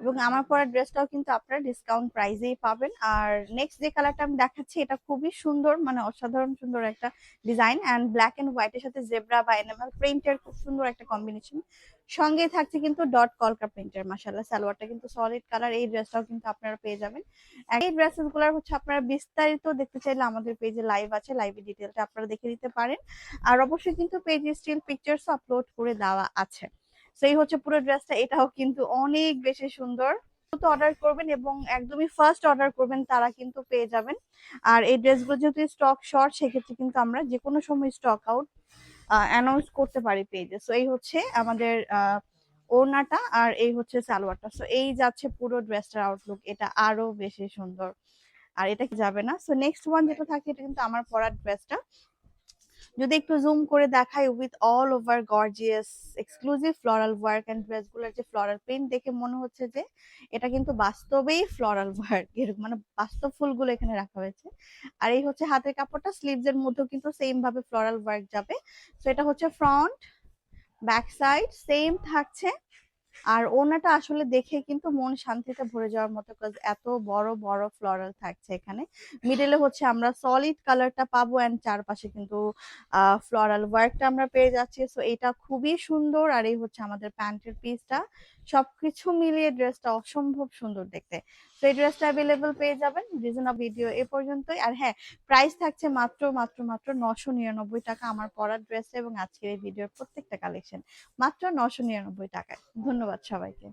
এবং আমার পরা ড্রেসটাও কিন্তু আপনারা ডিসকাউন্ট প্রাইসেই পাবেন। আর নেক্সট যে কালারটা আমি দেখাচ্ছি এটা খুবই সুন্দর, মানে অসাধারণ সুন্দর একটা ডিজাইন, অ্যান্ড ব্ল্যাক এন্ড হোয়াইটের সাথে জেব্রা বা এনিমাল প্রিন্টের খুব সুন্দর একটা কম্বিনেশন। সঙ্গে থাকছে কিন্তু ডট কলকা প্রিন্টের। মাশাআল্লাহ, সালোয়ারটা কিন্তু সলিড কালার। এই ড্রেসটাও কিন্তু আপনারা পেয়ে যাবেন। আর এই ড্রেসেস গুলার হচ্ছে আপনারা বিস্তারিত দেখতে চাইলে আমাদের পেজে লাইভ আছে, লাইভে ডিটেলটা আপনারা দেখে নিতে পারেন। আর অবশ্যই কিন্তু পেজে স্টিল পিকচারস আপলোড করে দেওয়া আছে। সেই হচ্ছে পুরো ড্রেসটা, এটাও কিন্তু অনেক বেশি সুন্দর। অর্ডার করবেন এবং একদমই ফার্স্ট অর্ডার করবেন তারা কিন্তু পেয়ে যাবেন। আর এই ড্রেসগুলো যেহেতু স্টক শর্ট, সেক্ষেত্রে কিন্তু আমরা যে কোনো সময় স্টক আউট অ্যানাউন্স করতে পারি পেজে। সো এই হচ্ছে আমাদের ওড়নাটা, আর এই হচ্ছে সালোয়ারটা। সো এই যাচ্ছে পুরো ড্রেসটার আউটলুক, এটা আরো বেশি সুন্দর। আর এটা কি যাবে না। সো নেক্সট ওয়ান যেটা থাকে, এটা কিন্তু আমার পরার ড্রেসটা। যদি একটু জুম করে দেখাই, with all over gorgeous exclusive floral work and ড্রেসগুলোর যে ফ্লোরাল প্রিন্ট দেখে মনে হচ্ছে যে এটা কিন্তু বাস্তবেই ফ্লোরাল ওয়ার্ক, এরকম মানে বাস্তব ফুলগুলো এখানে রাখা হয়েছে। আর এই হচ্ছে হাতের কাপড়টা, স্লিভস এর মধ্যেও কিন্তু সেম ভাবে ফ্লোরাল ওয়ার্ক যাবে। তো এটা হচ্ছে ফ্রন্ট, ব্যাক সাইড সেম থাকছে। আর ওড়নাটা আসলে দেখে কিন্তু মন শান্তিতে ভরে যাওয়ার মতো, এত বড় বড় ফ্লোরাল থাকছে এখানে। মিডলে হচ্ছে আমরা সলিড কালারটা পাবো, এন্ড চারপাশে কিন্তু ফ্লোরাল ওয়ার্কটা আমরা পেয়ে যাচ্ছি। সো এটা খুবই সুন্দর। আর এই হচ্ছে আমাদের প্যান্টের পিসটা। সবকিছু মিলিয়ে ড্রেসটা অসম্ভব সুন্দর দেখতে। তো এই ড্রেসটা অ্যাভেলেবল পেয়ে যাবেন। রিজনেবল ভিডিও এ পর্যন্তই। আর হ্যাঁ, প্রাইস থাকছে মাত্র মাত্র মাত্র 999 টাকা আমার পরার ড্রেস এবং আজকের এই ভিডিওর প্রত্যেকটা কালেকশন মাত্র 999 টাকায়। ধন্যবাদ সবাইকে।